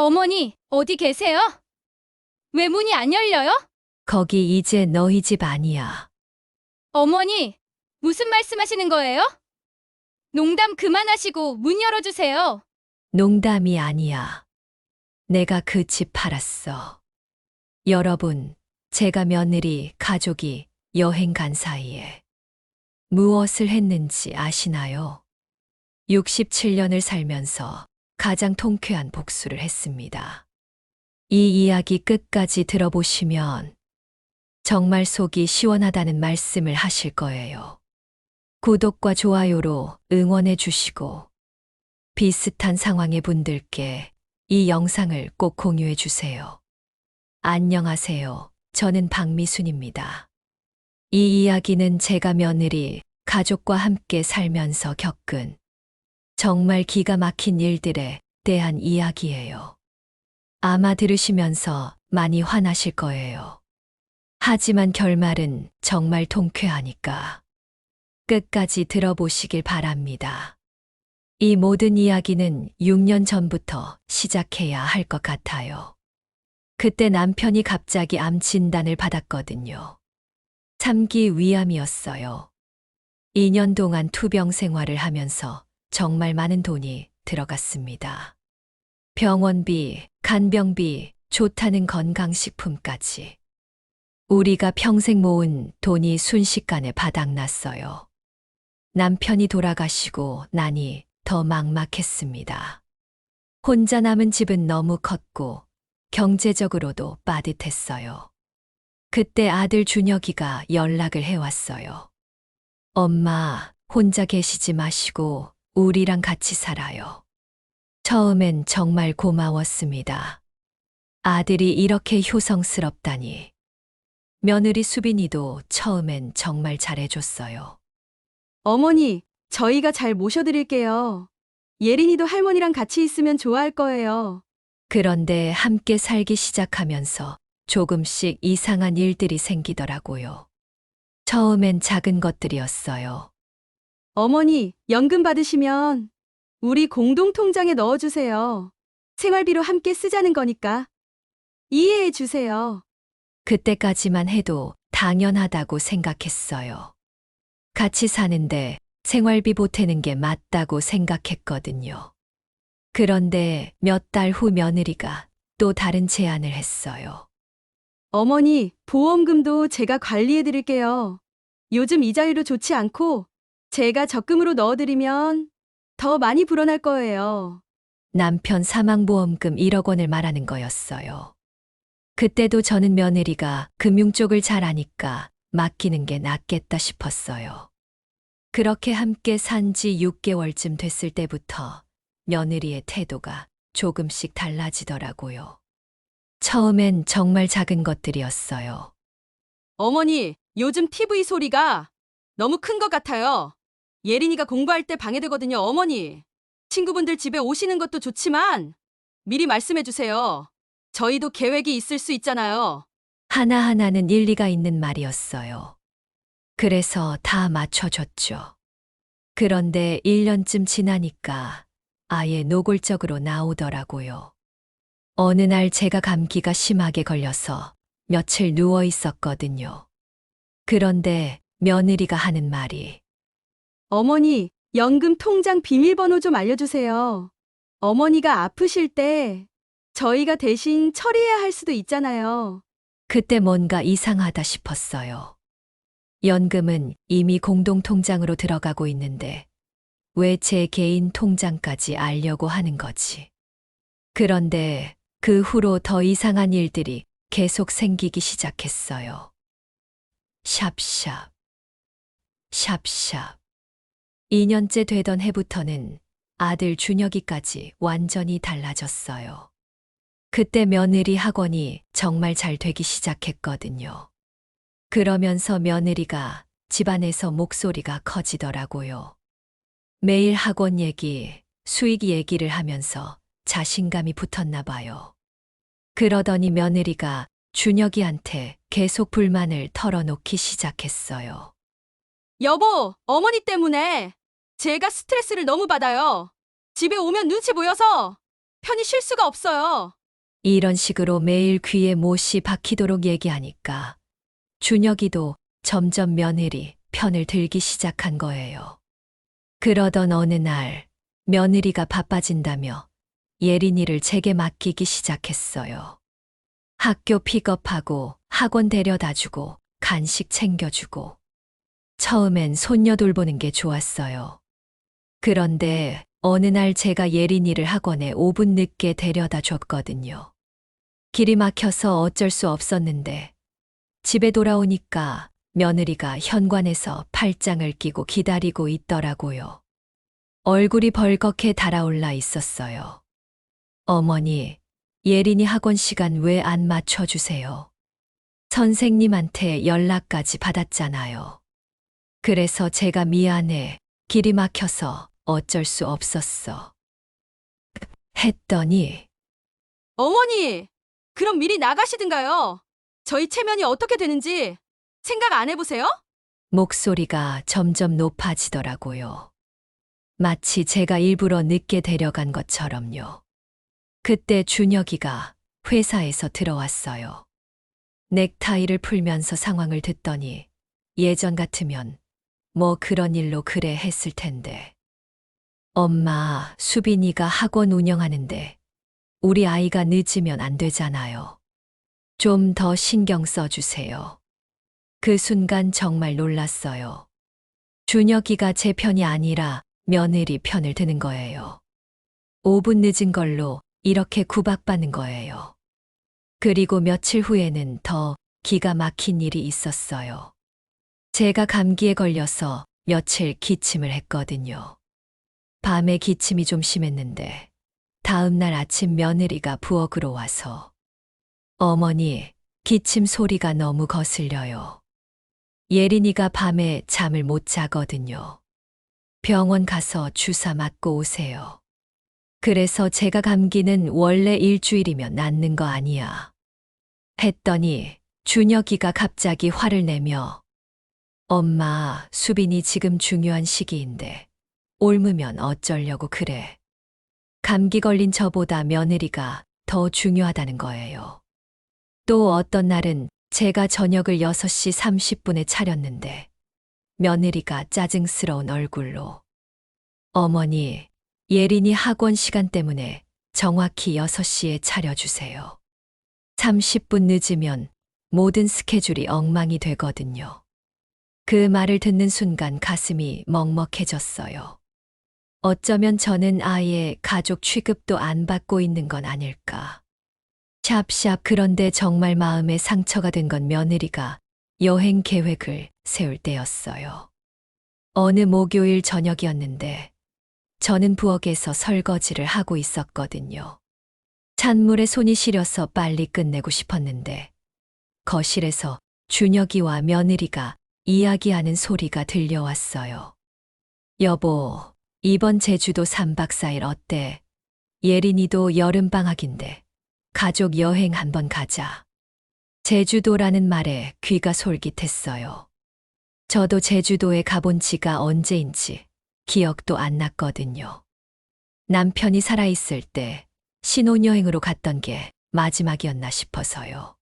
어머니, 어디 계세요? 왜 문이 안 열려요? 거기 이제 너희 집 아니야. 어머니, 무슨 말씀하시는 거예요? 농담 그만하시고 문 열어주세요. 농담이 아니야. 내가 그 집 팔았어. 여러분, 제가 며느리, 가족이 여행 간 사이에 무엇을 했는지 아시나요? 67년을 살면서 가장 통쾌한 복수를 했습니다. 이 이야기 끝까지 들어보시면 정말 속이 시원하다는 말씀을 하실 거예요. 구독과 좋아요로 응원해 주시고 비슷한 상황의 분들께 이 영상을 꼭 공유해 주세요. 안녕하세요. 저는 박미순입니다. 이 이야기는 제가 며느리, 가족과 함께 살면서 겪은 정말 기가 막힌 일들에 대한 이야기예요. 아마 들으시면서 많이 화나실 거예요. 하지만 결말은 정말 통쾌하니까 끝까지 들어보시길 바랍니다. 이 모든 이야기는 6년 전부터 시작해야 할 것 같아요. 그때 남편이 갑자기 암 진단을 받았거든요. 3기 위암이었어요. 2년 동안 투병 생활을 하면서 정말 많은 돈이 들어갔습니다. 병원비, 간병비, 좋다는 건강식품까지. 우리가 평생 모은 돈이 순식간에 바닥났어요. 남편이 돌아가시고 나니 더 막막했습니다. 혼자 남은 집은 너무 컸고 경제적으로도 빠듯했어요. 그때 아들 준혁이가 연락을 해왔어요. 엄마, 혼자 계시지 마시고 우리랑 같이 살아요. 처음엔 정말 고마웠습니다. 아들이 이렇게 효성스럽다니. 며느리 수빈이도 처음엔 정말 잘해줬어요. 어머니, 저희가 잘 모셔드릴게요. 예린이도 할머니랑 같이 있으면 좋아할 거예요. 그런데 함께 살기 시작하면서 조금씩 이상한 일들이 생기더라고요. 처음엔 작은 것들이었어요. 어머니, 연금 받으시면 우리 공동통장에 넣어주세요. 생활비로 함께 쓰자는 거니까. 이해해 주세요. 그때까지만 해도 당연하다고 생각했어요. 같이 사는데 생활비 보태는 게 맞다고 생각했거든요. 그런데 몇 달 후 며느리가 또 다른 제안을 했어요. 어머니, 보험금도 제가 관리해 드릴게요. 요즘 이자율도 좋지 않고 제가 적금으로 넣어드리면 더 많이 불어날 거예요. 남편 사망보험금 1억 원을 말하는 거였어요. 그때도 저는 며느리가 금융 쪽을 잘 아니까 맡기는 게 낫겠다 싶었어요. 그렇게 함께 산 지 6개월쯤 됐을 때부터 며느리의 태도가 조금씩 달라지더라고요. 처음엔 정말 작은 것들이었어요. 어머니, 요즘 TV 소리가 너무 큰 것 같아요. 예린이가 공부할 때 방해되거든요, 어머니. 친구분들 집에 오시는 것도 좋지만 미리 말씀해 주세요. 저희도 계획이 있을 수 있잖아요. 하나하나는 일리가 있는 말이었어요. 그래서 다 맞춰줬죠. 그런데 1년쯤 지나니까 아예 노골적으로 나오더라고요. 어느 날 제가 감기가 심하게 걸려서 며칠 누워 있었거든요. 그런데 며느리가 하는 말이 어머니, 연금 통장 비밀번호 좀 알려주세요. 어머니가 아프실 때 저희가 대신 처리해야 할 수도 있잖아요. 그때 뭔가 이상하다 싶었어요. 연금은 이미 공동통장으로 들어가고 있는데 왜 제 개인 통장까지 알려고 하는 거지? 그런데 그 후로 더 이상한 일들이 계속 생기기 시작했어요. 샵샵, 샵샵. 2년째 되던 해부터는 아들 준혁이까지 완전히 달라졌어요. 그때 며느리 학원이 정말 잘 되기 시작했거든요. 그러면서 며느리가 집안에서 목소리가 커지더라고요. 매일 학원 얘기, 수익 얘기를 하면서 자신감이 붙었나 봐요. 그러더니 며느리가 준혁이한테 계속 불만을 털어놓기 시작했어요. 여보, 어머니 때문에 제가 스트레스를 너무 받아요. 집에 오면 눈치 보여서 편히 쉴 수가 없어요. 이런 식으로 매일 귀에 못이 박히도록 얘기하니까 준혁이도 점점 며느리 편을 들기 시작한 거예요. 그러던 어느 날 며느리가 바빠진다며 예린이를 제게 맡기기 시작했어요. 학교 픽업하고 학원 데려다주고 간식 챙겨주고. 처음엔 손녀 돌보는 게 좋았어요. 그런데 어느 날 제가 예린이를 학원에 5분 늦게 데려다 줬거든요. 길이 막혀서 어쩔 수 없었는데 집에 돌아오니까 며느리가 현관에서 팔짱을 끼고 기다리고 있더라고요. 얼굴이 벌겋게 달아올라 있었어요. 어머니, 예린이 학원 시간 왜 안 맞춰주세요? 선생님한테 연락까지 받았잖아요. 그래서 제가 미안해. 길이 막혀서 어쩔 수 없었어. 했더니 어머니, 그럼 미리 나가시든가요. 저희 체면이 어떻게 되는지 생각 안 해보세요? 목소리가 점점 높아지더라고요. 마치 제가 일부러 늦게 데려간 것처럼요. 그때 준혁이가 회사에서 들어왔어요. 넥타이를 풀면서 상황을 듣더니 예전 같으면 뭐 그런 일로 그래 했을 텐데. 엄마, 수빈이가 학원 운영하는데 우리 아이가 늦으면 안 되잖아요. 좀 더 신경 써주세요. 그 순간 정말 놀랐어요. 준혁이가 제 편이 아니라 며느리 편을 드는 거예요. 5분 늦은 걸로 이렇게 구박받는 거예요. 그리고 며칠 후에는 더 기가 막힌 일이 있었어요. 제가 감기에 걸려서 며칠 기침을 했거든요. 밤에 기침이 좀 심했는데 다음 날 아침 며느리가 부엌으로 와서 어머니, 기침 소리가 너무 거슬려요. 예린이가 밤에 잠을 못 자거든요. 병원 가서 주사 맞고 오세요. 그래서 제가 감기는 원래 일주일이면 낫는 거 아니야. 했더니 준혁이가 갑자기 화를 내며 엄마, 수빈이 지금 중요한 시기인데 옮으면 어쩌려고 그래. 감기 걸린 저보다 며느리가 더 중요하다는 거예요. 또 어떤 날은 제가 저녁을 6시 30분에 차렸는데 며느리가 짜증스러운 얼굴로 어머니, 예린이 학원 시간 때문에 정확히 6시에 차려주세요. 30분 늦으면 모든 스케줄이 엉망이 되거든요. 그 말을 듣는 순간 가슴이 먹먹해졌어요. 어쩌면 저는 아예 가족 취급도 안 받고 있는 건 아닐까. 샵샵. 그런데 정말 마음에 상처가 된 건 며느리가 여행 계획을 세울 때였어요. 어느 목요일 저녁이었는데 저는 부엌에서 설거지를 하고 있었거든요. 찬물에 손이 시려서 빨리 끝내고 싶었는데 거실에서 준혁이와 며느리가 이야기하는 소리가 들려왔어요. 여보, 이번 제주도 3박 4일 어때? 예린이도 여름방학인데 가족 여행 한번 가자. 제주도라는 말에 귀가 솔깃했어요. 저도 제주도에 가본 지가 언제인지 기억도 안 났거든요. 남편이 살아있을 때 신혼여행으로 갔던 게 마지막이었나 싶어서요.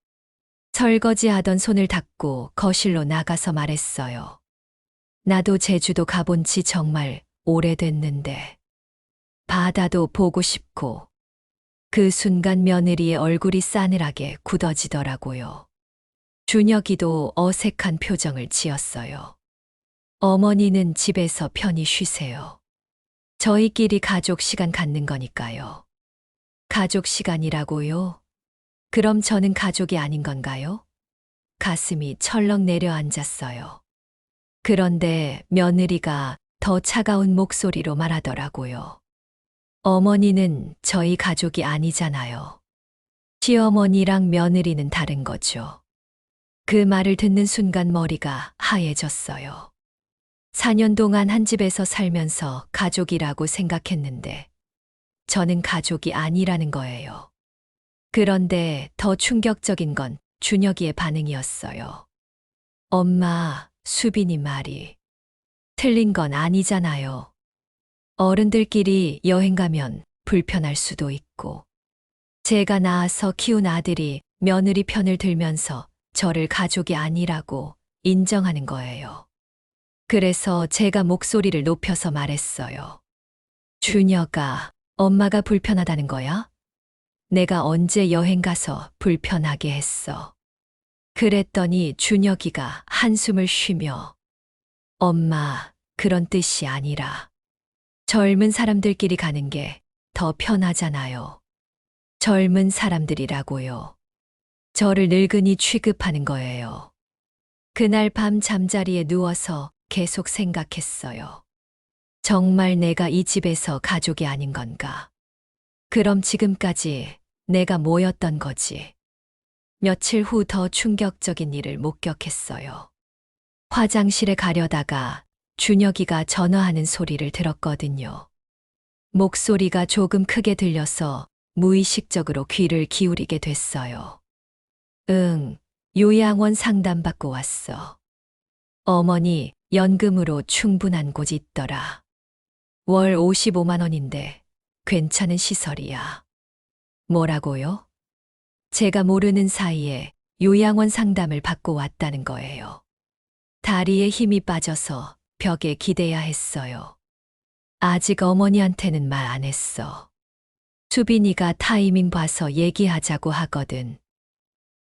설거지하던 손을 닦고 거실로 나가서 말했어요. 나도 제주도 가본 지 정말 오래됐는데 바다도 보고 싶고. 그 순간 며느리의 얼굴이 싸늘하게 굳어지더라고요. 준혁이도 어색한 표정을 지었어요. 어머니는 집에서 편히 쉬세요. 저희끼리 가족 시간 갖는 거니까요. 가족 시간이라고요? 그럼 저는 가족이 아닌 건가요? 가슴이 철렁 내려앉았어요. 그런데 며느리가 더 차가운 목소리로 말하더라고요. 어머니는 저희 가족이 아니잖아요. 시어머니랑 며느리는 다른 거죠. 그 말을 듣는 순간 머리가 하얘졌어요. 4년 동안 한 집에서 살면서 가족이라고 생각했는데 저는 가족이 아니라는 거예요. 그런데 더 충격적인 건 준혁이의 반응이었어요. 엄마, 수빈이 말이 틀린 건 아니잖아요. 어른들끼리 여행 가면 불편할 수도 있고. 제가 낳아서 키운 아들이 며느리 편을 들면서 저를 가족이 아니라고 인정하는 거예요. 그래서 제가 목소리를 높여서 말했어요. 준혁아, 엄마가 불편하다는 거야? 내가 언제 여행 가서 불편하게 했어. 그랬더니 준혁이가 한숨을 쉬며 엄마, 그런 뜻이 아니라 젊은 사람들끼리 가는 게 더 편하잖아요. 젊은 사람들이라고요. 저를 늙은이 취급하는 거예요. 그날 밤 잠자리에 누워서 계속 생각했어요. 정말 내가 이 집에서 가족이 아닌 건가? 그럼 지금까지 내가 뭐였던 거지? 며칠 후 더 충격적인 일을 목격했어요. 화장실에 가려다가 준혁이가 전화하는 소리를 들었거든요. 목소리가 조금 크게 들려서 무의식적으로 귀를 기울이게 됐어요. 응, 요양원 상담받고 왔어. 어머니, 연금으로 충분한 곳이 있더라. 월 55만 원인데 괜찮은 시설이야. 뭐라고요? 제가 모르는 사이에 요양원 상담을 받고 왔다는 거예요. 다리에 힘이 빠져서 벽에 기대야 했어요. 아직 어머니한테는 말 안 했어. 수빈이가 타이밍 봐서 얘기하자고 하거든.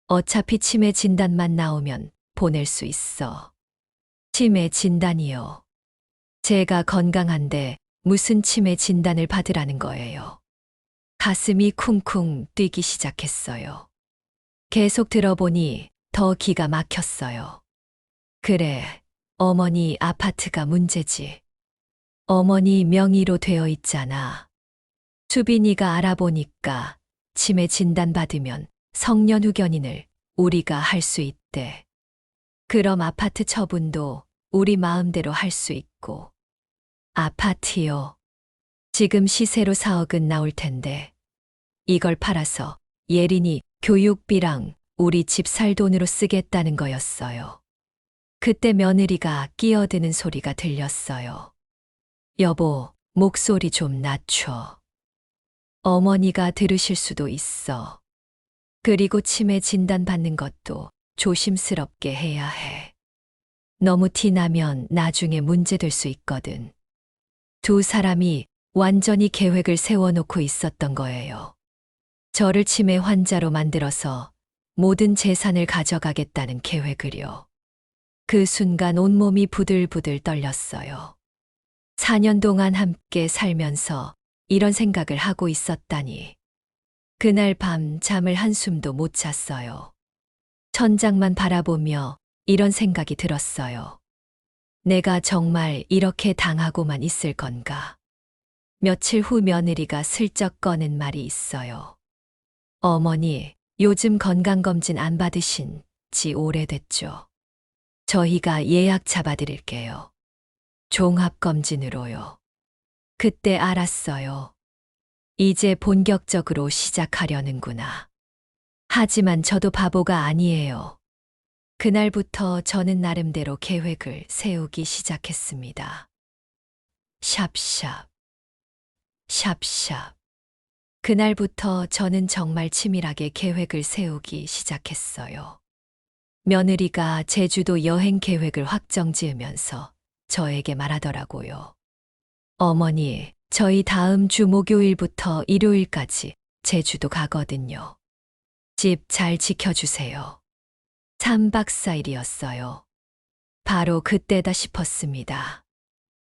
어차피 치매 진단만 나오면 보낼 수 있어. 치매 진단이요. 제가 건강한데 무슨 치매 진단을 받으라는 거예요. 가슴이 쿵쿵 뛰기 시작했어요. 계속 들어보니 더 기가 막혔어요. 그래, 어머니 아파트가 문제지. 어머니 명의로 되어 있잖아. 수빈이가 알아보니까 치매 진단 받으면 성년 후견인을 우리가 할 수 있대. 그럼 아파트 처분도 우리 마음대로 할 수 있고. 아파트요. 지금 시세로 4억은 나올 텐데. 이걸 팔아서 예린이 교육비랑 우리 집 살 돈으로 쓰겠다는 거였어요. 그때 며느리가 끼어드는 소리가 들렸어요. 여보, 목소리 좀 낮춰. 어머니가 들으실 수도 있어. 그리고 치매 진단 받는 것도 조심스럽게 해야 해. 너무 티나면 나중에 문제될 수 있거든. 두 사람이 완전히 계획을 세워놓고 있었던 거예요. 저를 치매 환자로 만들어서 모든 재산을 가져가겠다는 계획을요. 그 순간 온몸이 부들부들 떨렸어요. 4년 동안 함께 살면서 이런 생각을 하고 있었다니. 그날 밤 잠을 한숨도 못 잤어요. 천장만 바라보며 이런 생각이 들었어요. 내가 정말 이렇게 당하고만 있을 건가? 며칠 후 며느리가 슬쩍 꺼낸 말이 있어요. 어머니, 요즘 건강검진 안 받으신 지 오래됐죠? 저희가 예약 잡아드릴게요. 종합검진으로요. 그때 알았어요. 이제 본격적으로 시작하려는구나. 하지만 저도 바보가 아니에요. 그날부터 저는 나름대로 계획을 세우기 시작했습니다. 샵샵. 샵샵. 그날부터 저는 정말 치밀하게 계획을 세우기 시작했어요. 며느리가 제주도 여행 계획을 확정 지으면서 저에게 말하더라고요. 어머니, 저희 다음 주 목요일부터 일요일까지 제주도 가거든요. 집 잘 지켜주세요. 3박 4일이었어요. 바로 그때다 싶었습니다.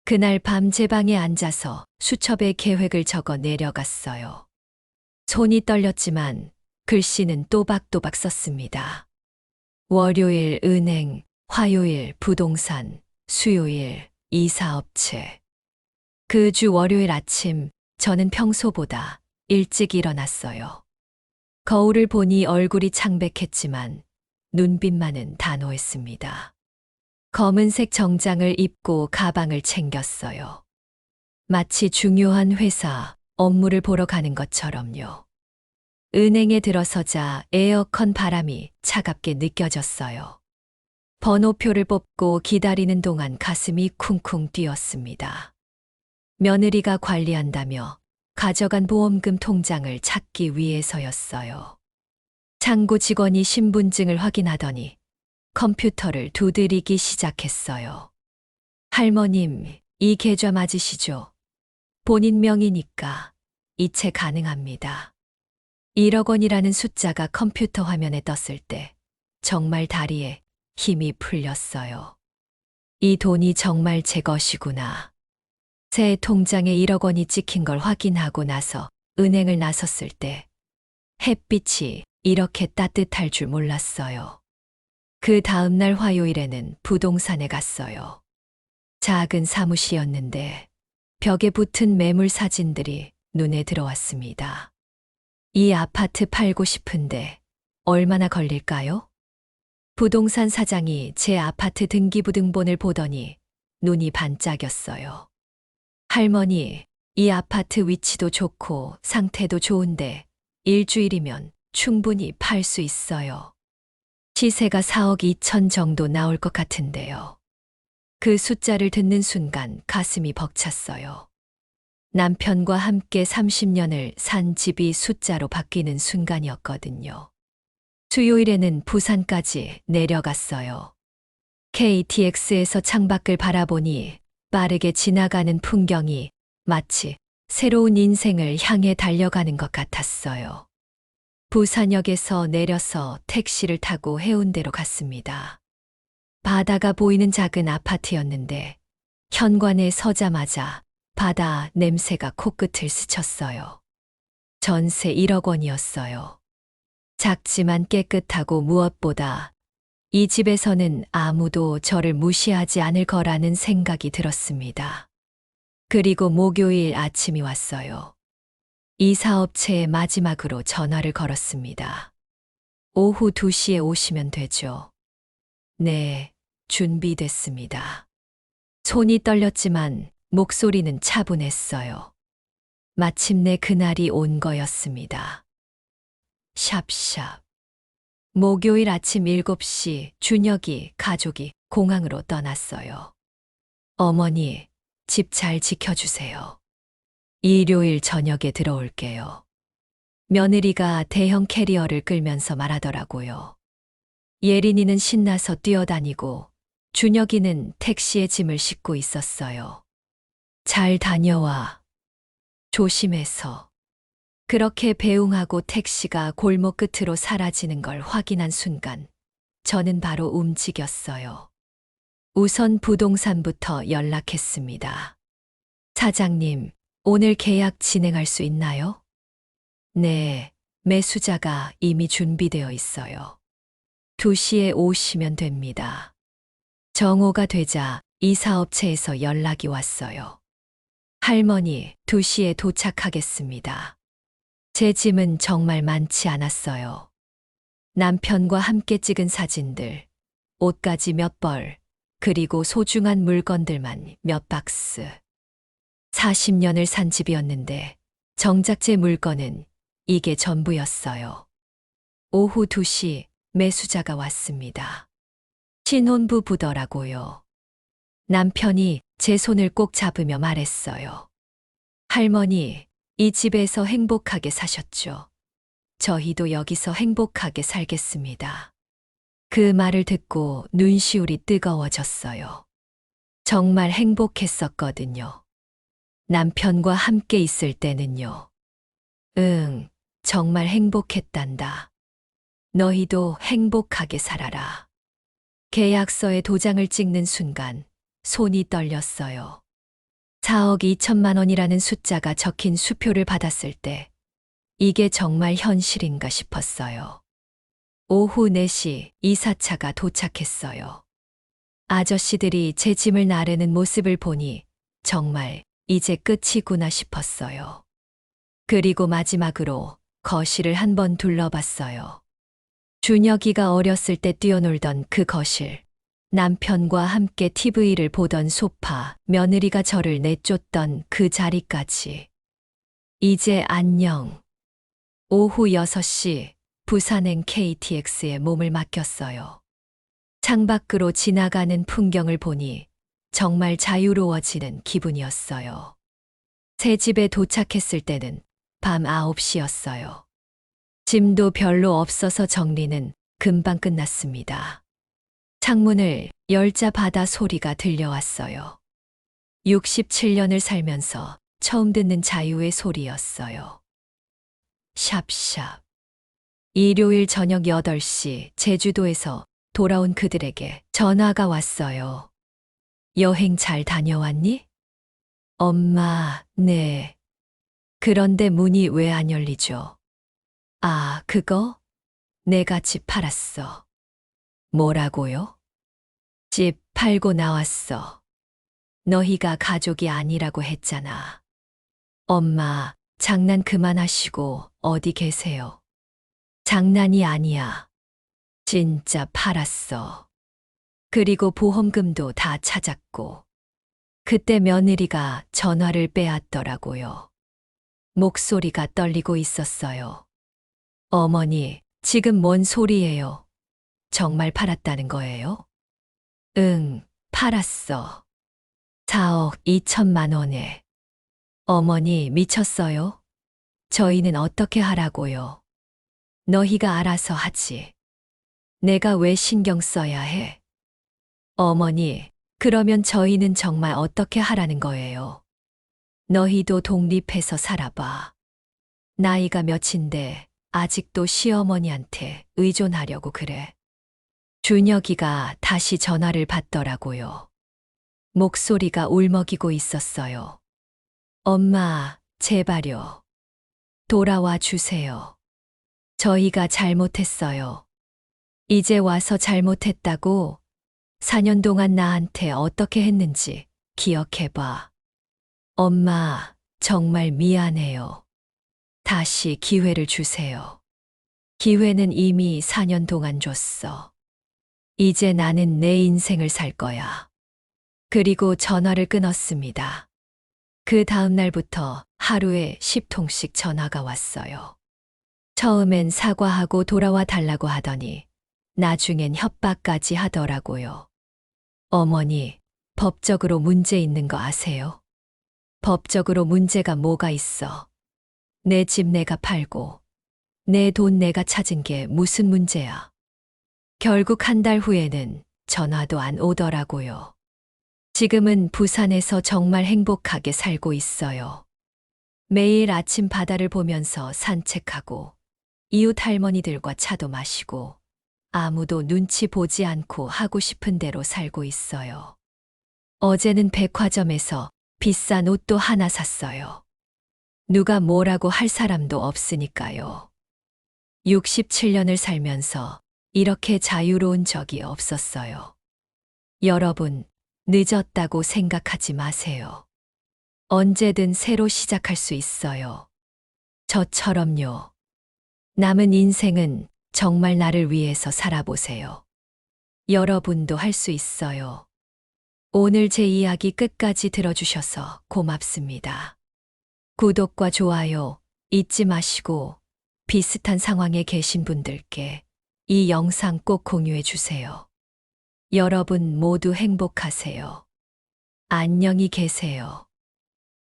그날 밤 제 방에 앉아서 수첩에 계획을 적어 내려갔어요. 손이 떨렸지만 글씨는 또박또박 썼습니다. 월요일 은행, 화요일 부동산, 수요일 이사업체. 그 주 월요일 아침 저는 평소보다 일찍 일어났어요. 거울을 보니 얼굴이 창백했지만 눈빛만은 단호했습니다. 검은색 정장을 입고 가방을 챙겼어요. 마치 중요한 회사 업무를 보러 가는 것처럼요. 은행에 들어서자 에어컨 바람이 차갑게 느껴졌어요. 번호표를 뽑고 기다리는 동안 가슴이 쿵쿵 뛰었습니다. 며느리가 관리한다며 가져간 보험금 통장을 찾기 위해서였어요. 창구 직원이 신분증을 확인하더니 컴퓨터를 두드리기 시작했어요. 할머님, 이 계좌 맞으시죠? 본인 명의니까 이체 가능합니다. 1억 원이라는 숫자가 컴퓨터 화면에 떴을 때 정말 다리에 힘이 풀렸어요. 이 돈이 정말 제 것이구나. 새 통장에 1억 원이 찍힌 걸 확인하고 나서 은행을 나섰을 때 햇빛이 이렇게 따뜻할 줄 몰랐어요. 그 다음날 화요일에는 부동산에 갔어요. 작은 사무실이었는데 벽에 붙은 매물 사진들이 눈에 들어왔습니다. 이 아파트 팔고 싶은데 얼마나 걸릴까요? 부동산 사장이 제 아파트 등기부등본을 보더니 눈이 반짝였어요. 할머니, 이 아파트 위치도 좋고 상태도 좋은데 일주일이면 충분히 팔 수 있어요. 시세가 4억 2천 정도 나올 것 같은데요. 그 숫자를 듣는 순간 가슴이 벅찼어요. 남편과 함께 30년을 산 집이 숫자로 바뀌는 순간이었거든요. 수요일에는 부산까지 내려갔어요. KTX에서 창밖을 바라보니 빠르게 지나가는 풍경이 마치 새로운 인생을 향해 달려가는 것 같았어요. 부산역에서 내려서 택시를 타고 해운대로 갔습니다. 바다가 보이는 작은 아파트였는데 현관에 서자마자 바다 냄새가 코끝을 스쳤어요. 전세 1억 원이었어요. 작지만 깨끗하고 무엇보다 이 집에서는 아무도 저를 무시하지 않을 거라는 생각이 들었습니다. 그리고 목요일 아침이 왔어요. 이사업체에 마지막으로 전화를 걸었습니다. 오후 2시에 오시면 되죠. 네, 준비됐습니다. 손이 떨렸지만 목소리는 차분했어요. 마침내 그날이 온 거였습니다. 샵샵. 목요일 아침 7시 준혁이 가족이 공항으로 떠났어요. 어머니, 집 잘 지켜주세요. 일요일 저녁에 들어올게요. 며느리가 대형 캐리어를 끌면서 말하더라고요. 예린이는 신나서 뛰어다니고 준혁이는 택시에 짐을 싣고 있었어요. 잘 다녀와. 조심해서. 그렇게 배웅하고 택시가 골목 끝으로 사라지는 걸 확인한 순간 저는 바로 움직였어요. 우선 부동산부터 연락했습니다. 사장님, 오늘 계약 진행할 수 있나요? 네, 매수자가 이미 준비되어 있어요. 2시에 오시면 됩니다. 정오가 되자 이사업체에서 연락이 왔어요. 할머니, 2시에 도착하겠습니다. 제 짐은 정말 많지 않았어요. 남편과 함께 찍은 사진들, 옷까지 몇 벌, 그리고 소중한 물건들만 몇 박스. 40년을 산 집이었는데 정작 제 물건은 이게 전부였어요. 오후 2시 매수자가 왔습니다. 신혼부 부더라고요. 남편이 제 손을 꼭 잡으며 말했어요. 할머니, 이 집에서 행복하게 사셨죠. 저희도 여기서 행복하게 살겠습니다. 그 말을 듣고 눈시울이 뜨거워졌어요. 정말 행복했었거든요. 남편과 함께 있을 때는요. 응, 정말 행복했단다. 너희도 행복하게 살아라. 계약서에 도장을 찍는 순간 손이 떨렸어요. 4억 2천만 원이라는 숫자가 적힌 수표를 받았을 때 이게 정말 현실인가 싶었어요. 오후 4시 이사차가 도착했어요. 아저씨들이 제 짐을 나르는 모습을 보니 정말 이제 끝이구나 싶었어요. 그리고 마지막으로 거실을 한번 둘러봤어요. 준혁이가 어렸을 때 뛰어놀던 그 거실, 남편과 함께 TV를 보던 소파, 며느리가 저를 내쫓던 그 자리까지. 이제 안녕. 오후 6시 부산행 KTX에 몸을 맡겼어요. 창밖으로 지나가는 풍경을 보니 정말 자유로워지는 기분이었어요. 새 집에 도착했을 때는 밤 9시였어요. 짐도 별로 없어서 정리는 금방 끝났습니다. 창문을 열자 바다 소리가 들려왔어요. 67년을 살면서 처음 듣는 자유의 소리였어요. 샵샵. 일요일 저녁 8시 제주도에서 돌아온 그들에게 전화가 왔어요. 여행 잘 다녀왔니? 엄마, 네. 그런데 문이 왜 안 열리죠? 아, 그거? 내가 집 팔았어. 뭐라고요? 집 팔고 나왔어. 너희가 가족이 아니라고 했잖아. 엄마, 장난 그만하시고 어디 계세요? 장난이 아니야. 진짜 팔았어. 그리고 보험금도 다 찾았고. 그때 며느리가 전화를 빼앗더라고요. 목소리가 떨리고 있었어요. 어머니, 지금 뭔 소리예요? 정말 팔았다는 거예요? 응, 팔았어. 4억 2천만 원에. 어머니 미쳤어요? 저희는 어떻게 하라고요? 너희가 알아서 하지. 내가 왜 신경 써야 해? 어머니, 그러면 저희는 정말 어떻게 하라는 거예요? 너희도 독립해서 살아봐. 나이가 몇인데 아직도 시어머니한테 의존하려고 그래. 준혁이가 다시 전화를 받더라고요. 목소리가 울먹이고 있었어요. 엄마, 제발요. 돌아와 주세요. 저희가 잘못했어요. 이제 와서 잘못했다고 4년 동안 나한테 어떻게 했는지 기억해봐. 엄마, 정말 미안해요. 다시 기회를 주세요. 기회는 이미 4년 동안 줬어. 이제 나는 내 인생을 살 거야. 그리고 전화를 끊었습니다. 그 다음 날부터 하루에 10통씩 전화가 왔어요. 처음엔 사과하고 돌아와 달라고 하더니 나중엔 협박까지 하더라고요. 어머니, 법적으로 문제 있는 거 아세요? 법적으로 문제가 뭐가 있어? 내 집 내가 팔고 내 돈 내가 찾은 게 무슨 문제야? 결국 한 달 후에는 전화도 안 오더라고요. 지금은 부산에서 정말 행복하게 살고 있어요. 매일 아침 바다를 보면서 산책하고 이웃 할머니들과 차도 마시고 아무도 눈치 보지 않고 하고 싶은 대로 살고 있어요. 어제는 백화점에서 비싼 옷도 하나 샀어요. 누가 뭐라고 할 사람도 없으니까요. 67년을 살면서 이렇게 자유로운 적이 없었어요. 여러분, 늦었다고 생각하지 마세요. 언제든 새로 시작할 수 있어요. 저처럼요. 남은 인생은 정말 나를 위해서 살아보세요. 여러분도 할 수 있어요. 오늘 제 이야기 끝까지 들어주셔서 고맙습니다. 구독과 좋아요 잊지 마시고 비슷한 상황에 계신 분들께 이 영상 꼭 공유해 주세요. 여러분 모두 행복하세요. 안녕히 계세요.